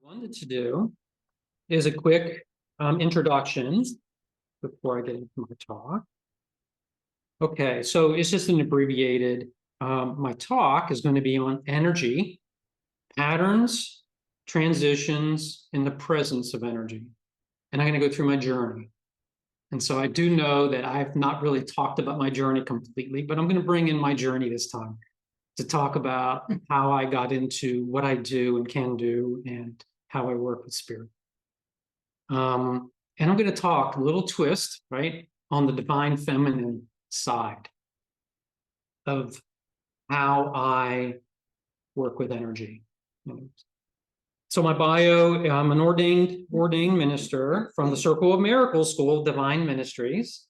Wanted to do is a quick introduction before I get into my talk. Okay, so it's just an abbreviated. My talk is going to be on energy, patterns, transitions, and the presence of energy. And I'm going to go through my journey. And so I do know that I've not really talked about my journey completely, but I'm going to bring in my journey this time to talk about how I got into what I do and can do and how I work with spirit. And I'm going to talk a little twist, right, on the divine feminine side of how I work with energy. So my bio, I'm an ordained minister from the Circle of Miracles School of Divine Ministries.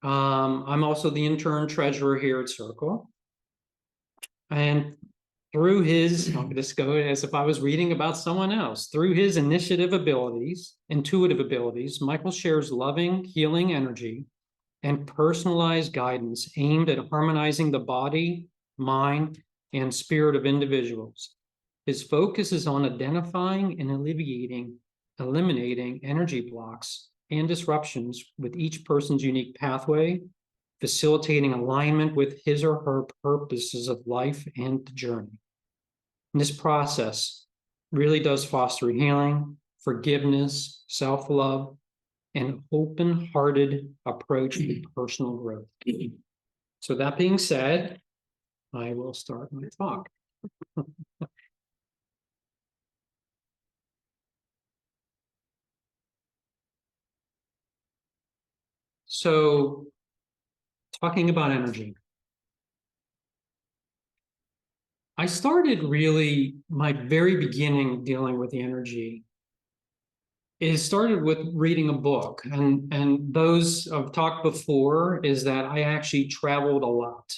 I'm also the intern treasurer here at Circle. And through his, I'll just go as if I was reading about someone else, through his intuitive abilities, Michael shares loving, healing energy and personalized guidance aimed at harmonizing the body, mind, and spirit of individuals. His focus is on identifying and eliminating energy blocks and disruptions with each person's unique pathway, facilitating alignment with his or her purposes of life and the journey. And this process really does foster healing, forgiveness, self-love, and open-hearted approach to personal growth. So that being said, I will start my talk. So, talking about energy. I started really my very beginning dealing with the energy. It started with reading a book, and those I've talked before is that I actually traveled a lot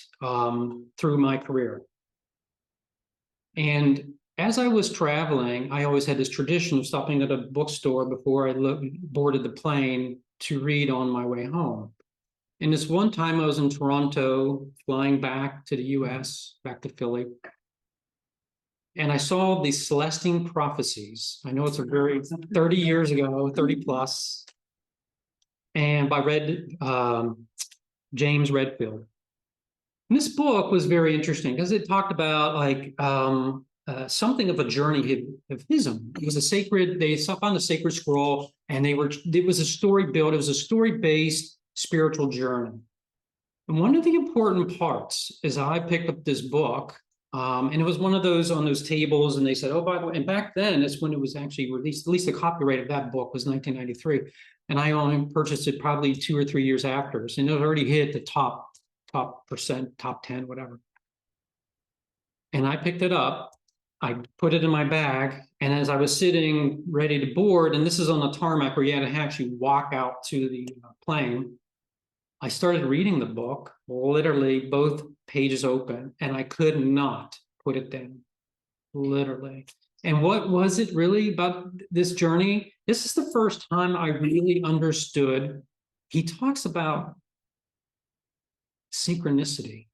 through my career. And as I was traveling, I always had this tradition of stopping at a bookstore before I boarded the plane to read on my way home. And this one time I was in Toronto, flying back to the US, back to Philly. And I saw the Celestine Prophecies. I know it's a very 30 years ago, 30 plus, and by James Redfield. And this book was very interesting because it talked about like something of a journey of his own. It was a sacred, they found a sacred scroll, and it was a story-based spiritual journey. And one of the important parts is I picked up this book, and it was one of those on those tables, and they said, oh, by the way, and back then, that's when it was actually released, at least the copyright of that book was 1993. And I only purchased it probably 2 or 3 years after. So it already hit the top percent, top 10, whatever. And I picked it up, I put it in my bag, and as I was sitting ready to board, and this is on the tarmac where you had to actually walk out to the plane, I started reading the book, literally both pages open, and I could not put it down, literally. And what was it really about this journey? This is the first time I really understood. He talks about synchronicity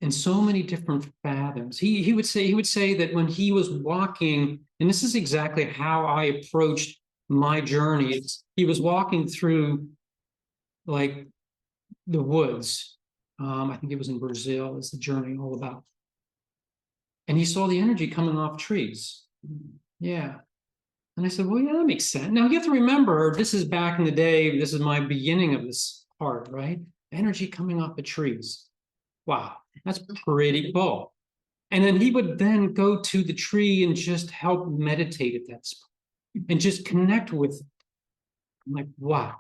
in so many different fathoms. He would say that when he was walking, and this is exactly how I approached my journey. He was walking through like the woods. I think it was in Brazil, is the journey all about. And he saw the energy coming off trees. Yeah. And I said, well, yeah, that makes sense. Now you have to remember, this is back in the day, this is my beginning of this part, right? Energy coming off the trees. Wow, that's pretty cool. And then he would then go to the tree and just help meditate at that spot and just connect with it. I'm like, wow.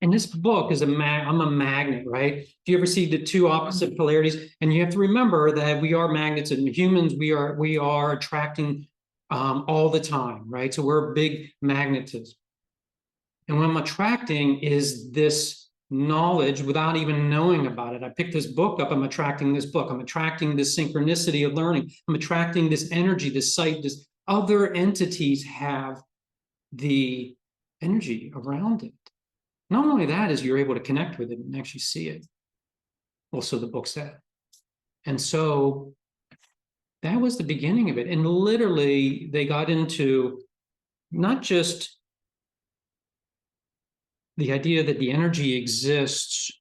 And this book is I'm a magnet, right? If you ever see the two opposite polarities, and you have to remember that we are magnets, and humans, we are attracting all the time, right? So we're a big magnetism. And what I'm attracting is this knowledge without even knowing about it. I picked this book up, I'm attracting this book. I'm attracting this synchronicity of learning. I'm attracting this energy, this sight, this other entities have the energy around it. Not only that is you're able to connect with it and actually see it. Also, the book said. And so that was the beginning of it. And literally, they got into not just the idea that the energy exists,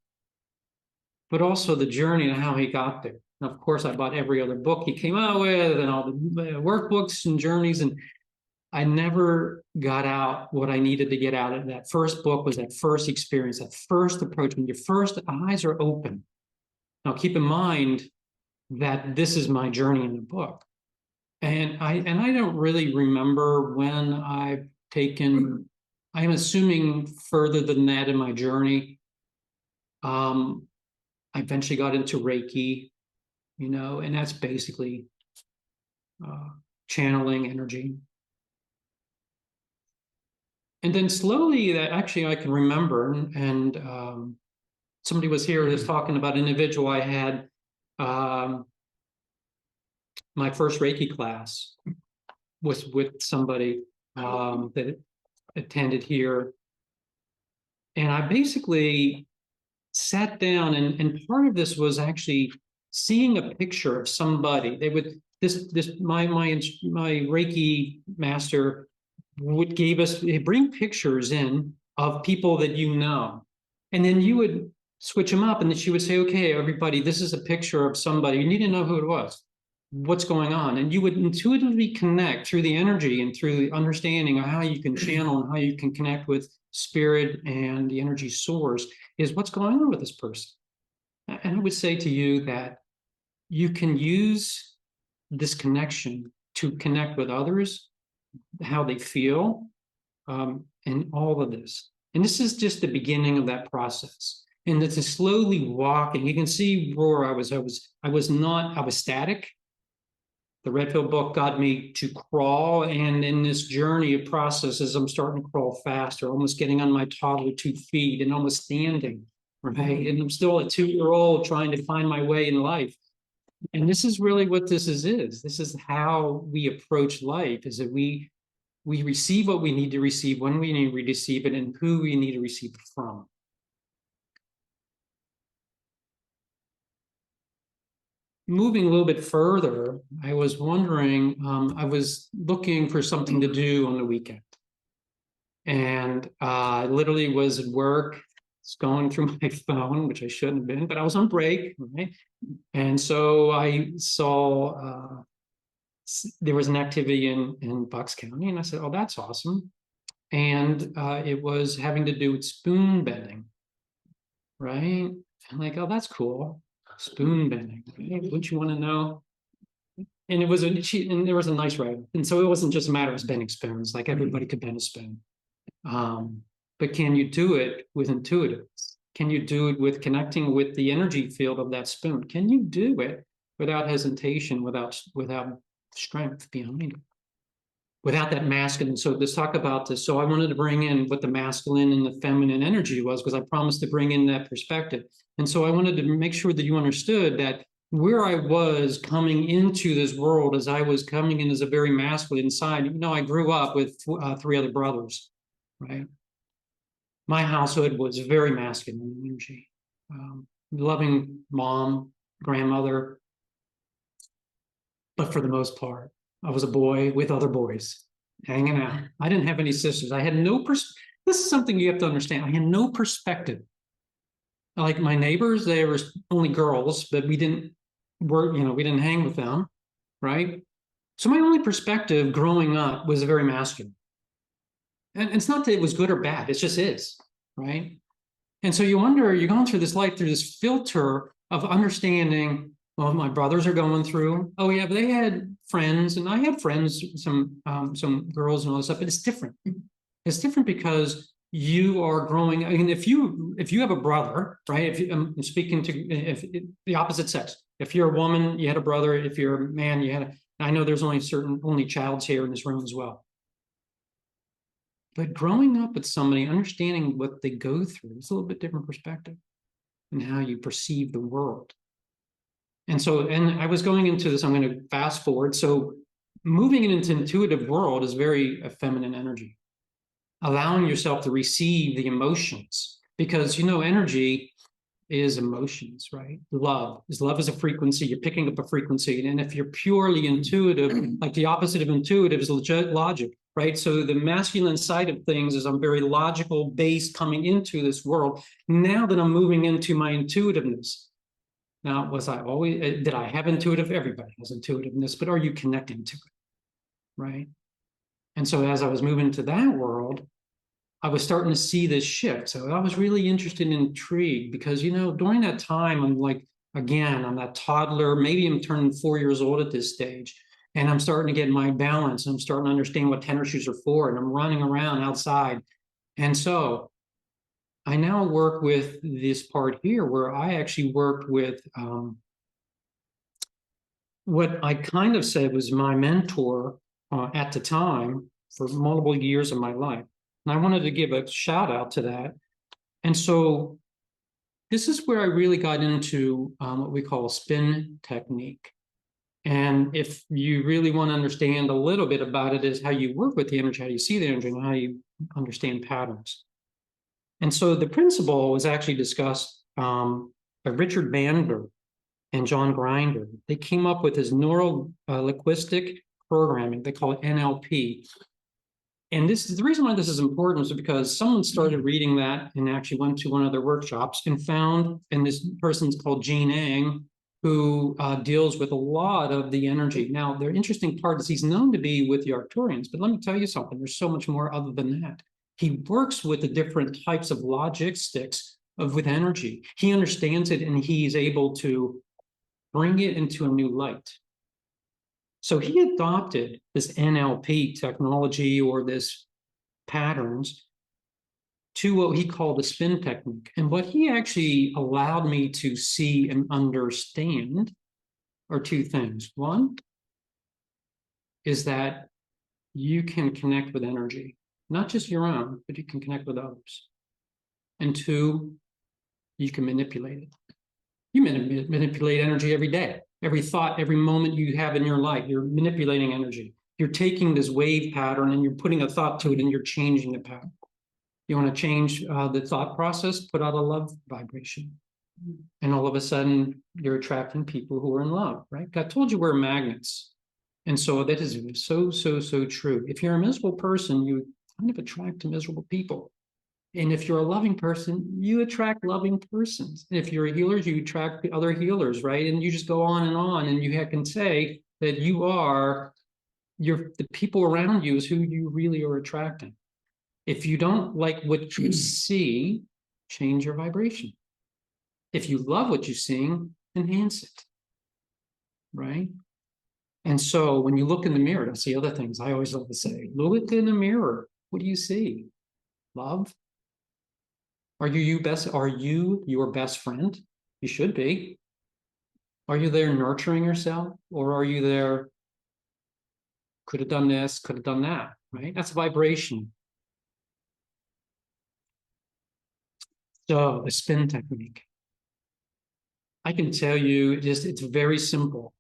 but also the journey and how he got there. And of course, I bought every other book he came out with and all the workbooks and journeys, and I never got out what I needed to get out of that first book. Was that first experience, that first approach, when your first eyes are open. Now, keep in mind that this is my journey in the book. And I don't really remember when I've taken, I'm assuming further than that in my journey. I eventually got into Reiki, and that's basically channeling energy. And then slowly, that actually I can remember, and somebody was here who was talking about an individual I had my first Reiki class was with somebody that attended here. And I basically sat down, and part of this was actually seeing a picture of somebody. They would, my Reiki master would bring pictures in of people that and then you would switch them up, and then she would say, okay, everybody, this is a picture of somebody. You need to know who it was, what's going on. And you would intuitively connect through the energy and through the understanding of how you can channel and how you can connect with spirit and the energy source is what's going on with this person. And I would say to you that you can use this connection to connect with others, how they feel, and all of this. And this is just the beginning of that process. And it's a slowly walk, and you can see where I was static. The Red Pill book got me to crawl, and in this journey of processes, I'm starting to crawl faster, almost getting on my toddler 2 feet and almost standing, right? And I'm still a 2-year-old trying to find my way in life. And this is really what this is. This is how we approach life, is that we receive what we need to receive, when we need to receive it, and who we need to receive it from. Moving a little bit further, I was wondering, I was looking for something to do on the weekend. And I literally was at work, going through my phone, which I shouldn't have been, but I was on break, right? And so I saw there was an activity in Bucks County, and I said, oh, that's awesome. And it was having to do with spoon bending, right? I'm like, oh, that's cool. Spoon bending. Wouldn't you want to know? And there was a nice write. And so it wasn't just a matter of bending spoons, like everybody could bend a spoon. But can you do it with intuitive? Can you do it with connecting with the energy field of that spoon? Can you do it without hesitation, without strength behind it, without that masculine? So let's talk about this. So I wanted to bring in what the masculine and the feminine energy was, because I promised to bring in that perspective. And so I wanted to make sure that you understood that where I was coming into this world, as I was coming in as a very masculine side, I grew up with 3 other brothers, right? My household was very masculine energy. Loving mom, grandmother. But for the most part, I was a boy with other boys hanging out. I didn't have any sisters. I had no this is something you have to understand. I had no perspective. Like my neighbors, they were only girls, but we didn't hang with them, right? So my only perspective growing up was very masculine. And it's not that it was good or bad, it just is, right? And so you wonder, you're going through this life through this filter of understanding, well, my brothers are going through, oh yeah, but they had friends, and I had friends, some girls and all this stuff, but it's different. It's different because you are growing. I mean, if you have a brother, right? I'm speaking to the opposite sex. If you're a woman, you had a brother. If you're a man, you had I know there's only childs here in this room as well. But growing up with somebody, understanding what they go through, it's a little bit different perspective and how you perceive the world. And so, and I was going into this, I'm going to fast forward. So moving into intuitive world is very a feminine energy. Allowing yourself to receive the emotions, because energy is emotions, right? Love is a frequency. You're picking up a frequency. And if you're purely intuitive, like the opposite of intuitive is logic. right? So the masculine side of things is I'm very logical based coming into this world. Now that I'm moving into my intuitiveness. Now, was I always, did I have intuitive? Everybody has intuitiveness, but are you connecting to it, right? And so as I was moving to that world, I was starting to see this shift. So I was really interested and intrigued because, you know, during that time, I'm like, again, I'm that toddler, maybe I'm turning 4 years old at this stage, and I'm starting to get my balance. I'm starting to understand what tennis shoes are for, and I'm running around outside. And so I now work with this part here where I actually worked with what I kind of said was my mentor at the time for multiple years of my life. And I wanted to give a shout out to that. And so this is where I really got into what we call a spin technique. And if you really want to understand a little bit about it, is how you work with the energy, how you see the energy, and how you understand patterns. And so the principle was actually discussed by Richard Bandler and John Grinder. They came up with this neural linguistic programming. They call it NLP. And this is the reason why this is important is because someone started reading that and actually went to one of their workshops and found, and this person's called Gene Ang, who deals with a lot of the energy. Now, the interesting part is he's known to be with the Arcturians, but let me tell you something, there's so much more other than that. He works with the different types of logistics of with energy. He understands it and he's able to bring it into a new light. So he adopted this NLP technology or this patterns to what he called the spin technique. And what he actually allowed me to see and understand are two things. One is that you can connect with energy, not just your own, but you can connect with others. And two, you can manipulate it. You manipulate energy every day. Every thought, every moment you have in your life, you're manipulating energy. You're taking this wave pattern and you're putting a thought to it and you're changing the pattern. You want to change the thought process, put out a love vibration. And all of a sudden, you're attracting people who are in love, right? I told you we're magnets. And so that is so true. If you're a miserable person, you kind of attract miserable people. And if you're a loving person, you attract loving persons. And if you're a healer, you attract other healers, right? And you just go on, and you can say that you are the people around you is who you really are attracting. If you don't like what you see, change your vibration. If you love what you're seeing, enhance it, right? And so when you look in the mirror, that's the other things I always love to say. Look in the mirror. What do you see? Love? Are you your best friend? You should be. Are you there nurturing yourself? Or are you there, could have done this, could have done that, right? That's vibration. So the spin technique. I can tell you, it's very simple,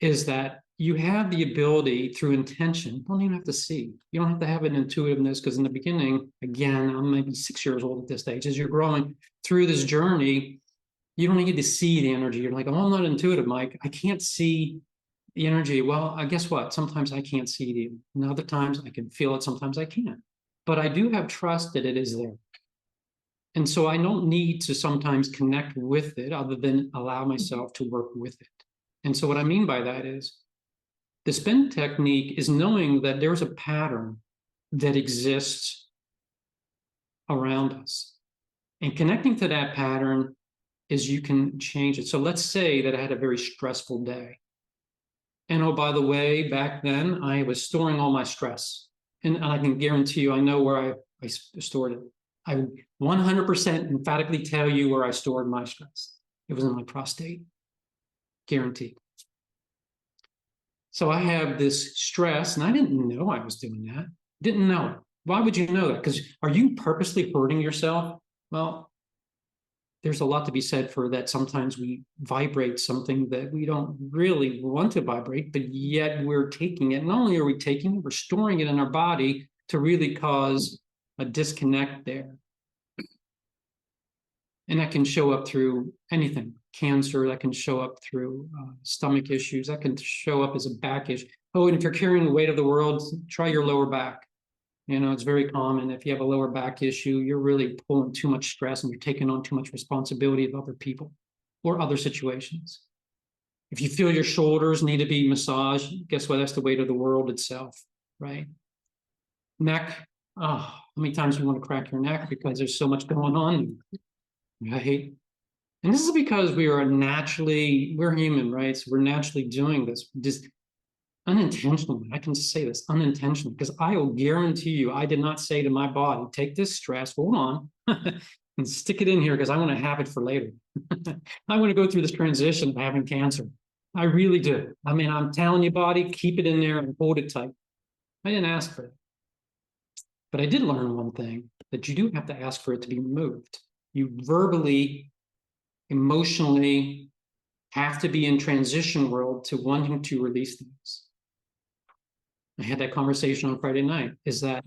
is that you have the ability through intention, you don't even have to see. You don't have to have an intuitiveness because in the beginning, again, I'm maybe 6 years old at this stage. As you're growing through this journey, you don't need to see the energy. You're like, oh, I'm not intuitive, Mike. I can't see the energy. Well, I guess what? Sometimes I can't see it even. And other times I can feel it. Sometimes I can't. But I do have trust that it is there. And so I don't need to sometimes connect with it other than allow myself to work with it. And so what I mean by that is the spin technique is knowing that there's a pattern that exists around us. And connecting to that pattern is you can change it. So let's say that I had a very stressful day. And oh, by the way, back then I was storing all my stress. And I can guarantee you, I know where I stored it. I 100% emphatically tell you where I stored my stress. It was in my prostate. Guaranteed. So I have this stress, and I didn't know I was doing that. Didn't know it. Why would you know that? Because are you purposely hurting yourself? Well, there's a lot to be said for that. Sometimes we vibrate something that we don't really want to vibrate, but yet we're taking it. Not only are we taking it, we're storing it in our body to really cause a disconnect there. And that can show up through anything, cancer, that can show up through stomach issues, that can show up as a back issue. Oh, and if you're carrying the weight of the world, try your lower back. You know, it's very common. If you have a lower back issue, you're really pulling too much stress and you're taking on too much responsibility of other people or other situations. If you feel your shoulders need to be massaged, guess what? That's the weight of the world itself, right? Neck. Oh, how many times you want to crack your neck because there's so much going on, right? And this is because we're human, right? So we're naturally doing this, just unintentionally. I can say this unintentionally because I will guarantee you, I did not say to my body, take this stress, hold on, and stick it in here because I want to have it for later. I want to go through this transition of having cancer. I really do. I mean, I'm telling you, body, keep it in there and hold it tight. I didn't ask for it. But I did learn one thing, that you do have to ask for it to be removed. You verbally, emotionally have to be in transition world to wanting to release things. I had that conversation on Friday night. Is that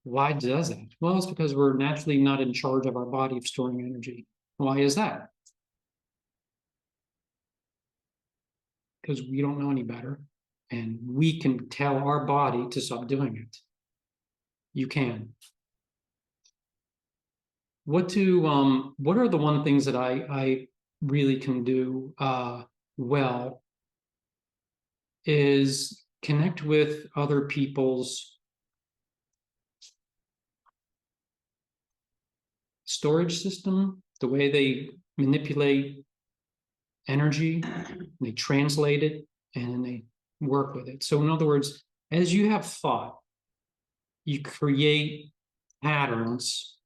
why does that? Well, it's because we're naturally not in charge of our body of storing energy. Why is that? Because we don't know any better. And we can tell our body to stop doing it. You can. What are the one things that I really can do well is connect with other people's storage system, the way they manipulate energy, they translate it, and they work with it. So in other words, as you have thought, you create patterns,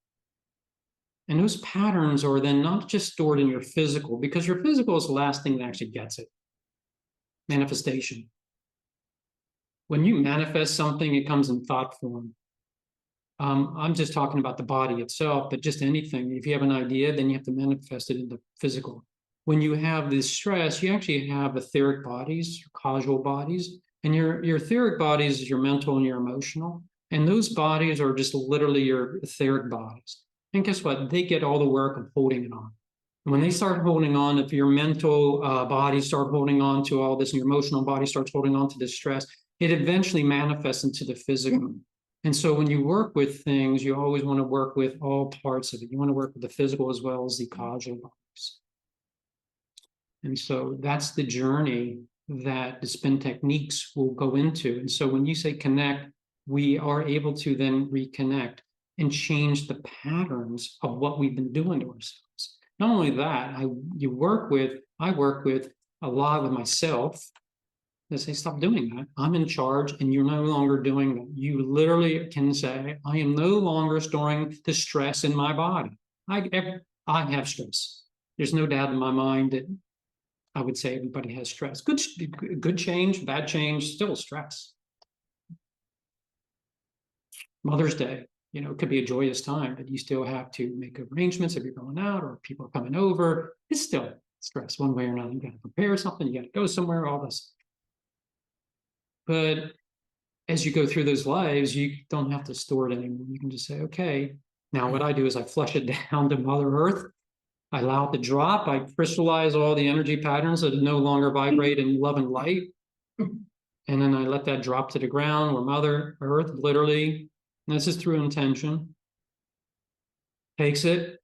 and those patterns are then not just stored in your physical, because your physical is the last thing that actually gets it. Manifestation. When you manifest something, it comes in thought form. I'm just talking about the body itself, but just anything. If you have an idea, then you have to manifest it into physical. When you have this stress, you actually have etheric bodies, causal bodies, and your etheric bodies is your mental and your emotional. And those bodies are just literally your etheric bodies. And guess what? They get all the work of holding it on. And when they start holding on, if your mental body start holding on to all this, and your emotional body starts holding on to this stress, it eventually manifests into the physical. And so when you work with things, you always want to work with all parts of it. You want to work with the physical as well as the causal bodies. And so that's the journey that the spin techniques will go into. And so when you say connect, we are able to then reconnect and change the patterns of what we've been doing to ourselves. Not only that, I work with a lot with myself. They say, stop doing that. I'm in charge and you're no longer doing that. You literally can say, I am no longer storing the stress in my body. I have stress. There's no doubt in my mind that I would say everybody has stress. Good change, bad change, still stress. Mother's Day, you know, it could be a joyous time, but you still have to make arrangements if you're going out or people are coming over. It's still stress one way or another. You got to prepare something, you got to go somewhere, all this. But as you go through those lives, you don't have to store it anymore. You can just say, okay, now what I do is I flush it down to Mother Earth. I allow it to drop. I crystallize all the energy patterns that no longer vibrate in love and light. And then I let that drop to the ground where Mother Earth literally, and this is through intention, takes it,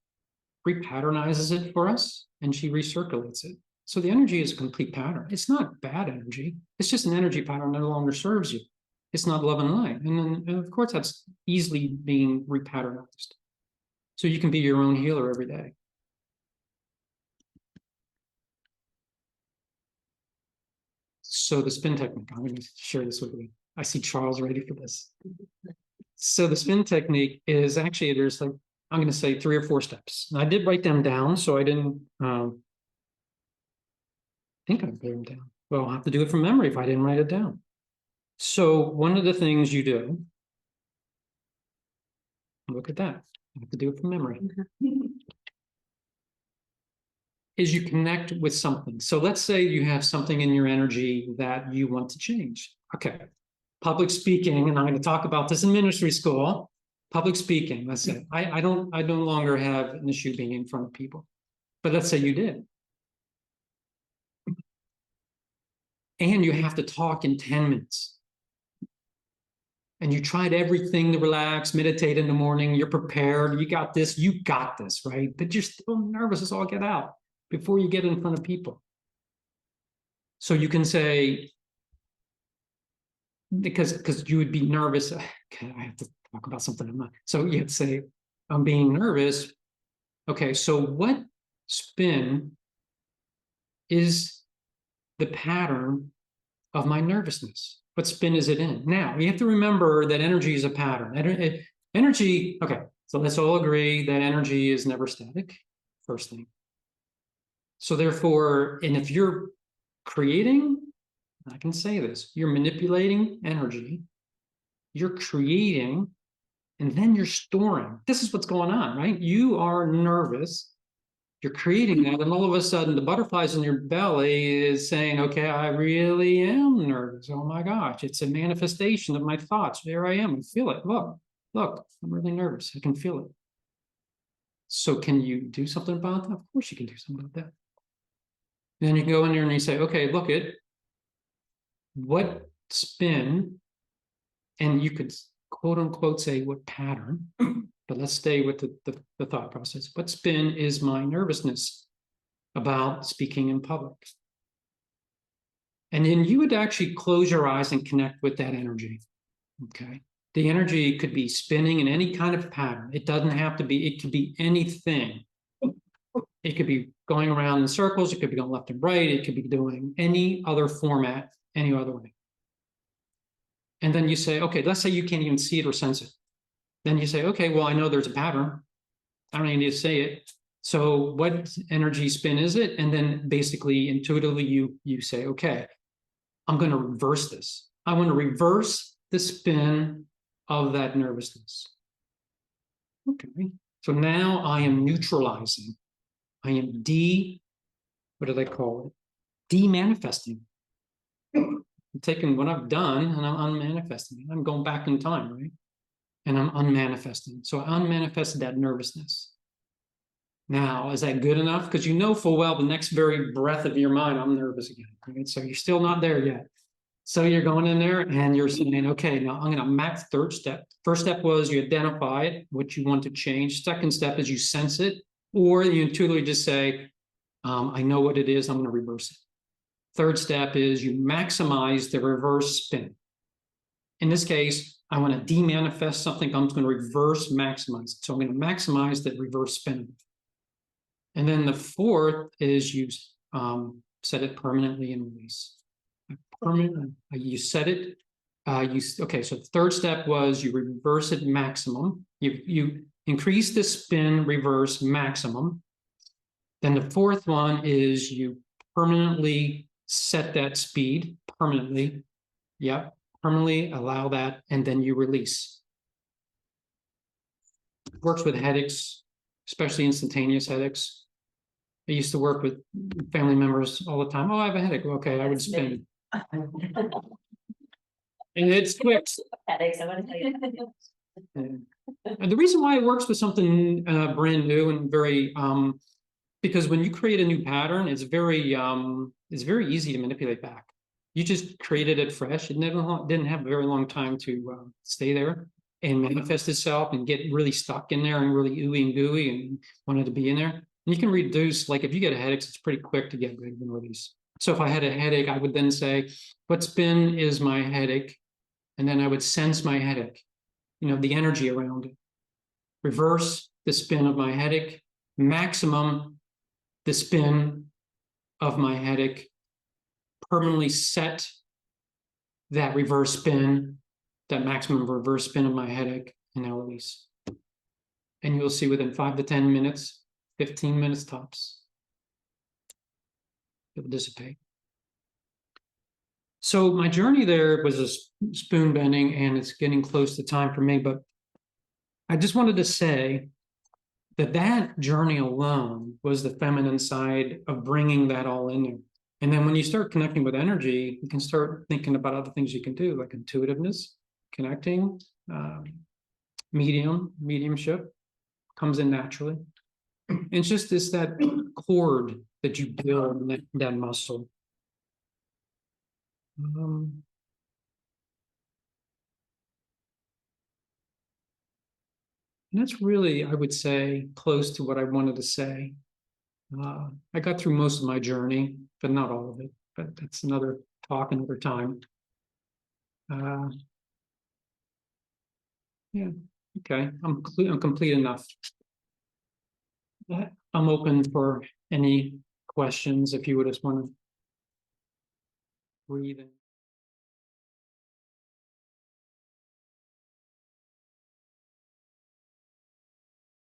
repatternizes it for us, and she recirculates it. So the energy is a complete pattern. It's not bad energy. It's just an energy pattern that no longer serves you. It's not love and light. And then, of course, that's easily being repatternized. So you can be your own healer every day. So the spin technique, I'm going to share this with you. I see Charles ready for this. So the spin technique is actually, there's like, I'm going to say 3 or 4 steps. And I did write them down, so I didn't think I wrote them down. Well, I'll have to do it from memory if I didn't write it down. So one of the things you do, look at that, I have to do it from memory, is you connect with something. So let's say you have something in your energy that you want to change. Okay, public speaking, and I'm going to talk about this in ministry school. Public speaking, let's say, I no longer have an issue being in front of people, but let's say you did. and you have to talk in 10 minutes. And you tried everything to relax, meditate in the morning, you're prepared, you got this, right? But you're still nervous as all get out before you get in front of people. So you can say, because you would be nervous, okay, I have to talk about something I'm not. So you have to say, I'm being nervous. Okay, so what spin is the pattern of my nervousness? What spin is it in? Now, you have to remember that energy is a pattern. Energy, okay, so let's all agree that energy is never static, first thing. So therefore, and if you're creating, I can say this, you're manipulating energy, you're creating, and then you're storing. This is what's going on, right? You are nervous. You're creating that, and all of a sudden the butterflies in your belly is saying, okay, I really am nervous. Oh my gosh, it's a manifestation of my thoughts. There I am. I feel it. Look, I'm really nervous. I can feel it. So can you do something about that? Of course you can do something about that. And then you can go in there and you say, okay, look at what spin, and you could quote unquote say what pattern, but let's stay with the thought process. What spin is my nervousness about speaking in public? And then you would actually close your eyes and connect with that energy, okay? The energy could be spinning in any kind of pattern. It doesn't have to be, it could be anything. It could be going around in circles, it could be going left and right, it could be doing any other format, any other way. And then you say, okay, let's say you can't even see it or sense it. Then you say, okay, well, I know there's a pattern. I don't even need to say it. So what energy spin is it? And then basically intuitively you say, okay, I'm going to reverse this. I want to reverse the spin of that nervousness. Okay. So now I am neutralizing. I am what do they call it? De-manifesting. I'm taking what I've done and I'm unmanifesting it. I'm going back in time, right? And I'm unmanifesting. So I unmanifested that nervousness. Now, is that good enough? Because you know full well the next very breath of your mind, I'm nervous again. Right? So you're still not there yet. So you're going in there and you're saying, okay, now I'm going to map third step. First step was you identify it, what you want to change. Second step is you sense it, or you intuitively just say, I know what it is, I'm going to reverse it. Third step is you maximize the reverse spin. In this case, I want to de-manifest something, I'm going to reverse maximize it. So I'm going to maximize the reverse spin. And then the fourth is you set it permanently and release. You set it. Okay. So the third step was you reverse it maximum. You increase the spin, reverse maximum. Then the fourth one is you permanently set that speed permanently. Yep, permanently allow that, and then you release. Works with headaches, especially instantaneous headaches. I used to work with family members all the time. Oh, I have a headache. Okay, I would spin. And it's quick. Headaches, I want to tell you. And the reason why it works with something brand new and very because when you create a new pattern, it's very easy to manipulate back. You just created it fresh. It didn't have a very long time to stay there and manifest itself and get really stuck in there and really ooey and gooey and wanted to be in there. And you can reduce, like if you get a headache, it's pretty quick to get rid of and release. So if I had a headache, I would then say, what spin is my headache? And then I would sense my headache, the energy around it. Reverse the spin of my headache, maximum the spin of my headache, permanently set that reverse spin, that maximum reverse spin of my headache, and now release. And you'll see within 5 to 10 minutes, 15 minutes tops, it will dissipate. So my journey there was a spoon bending, and it's getting close to time for me, but I just wanted to say that journey alone was the feminine side of bringing that all in there. And then when you start connecting with energy, you can start thinking about other things you can do, like intuitiveness, connecting, mediumship comes in naturally. It's just that cord that you build, that muscle. Um, and that's really, I would say, close to what I wanted to say. I got through most of my journey, but not all of it. But that's another talk, another time. Uh, yeah, okay, I'm complete enough. I'm open for any questions if you would just want to breathe in.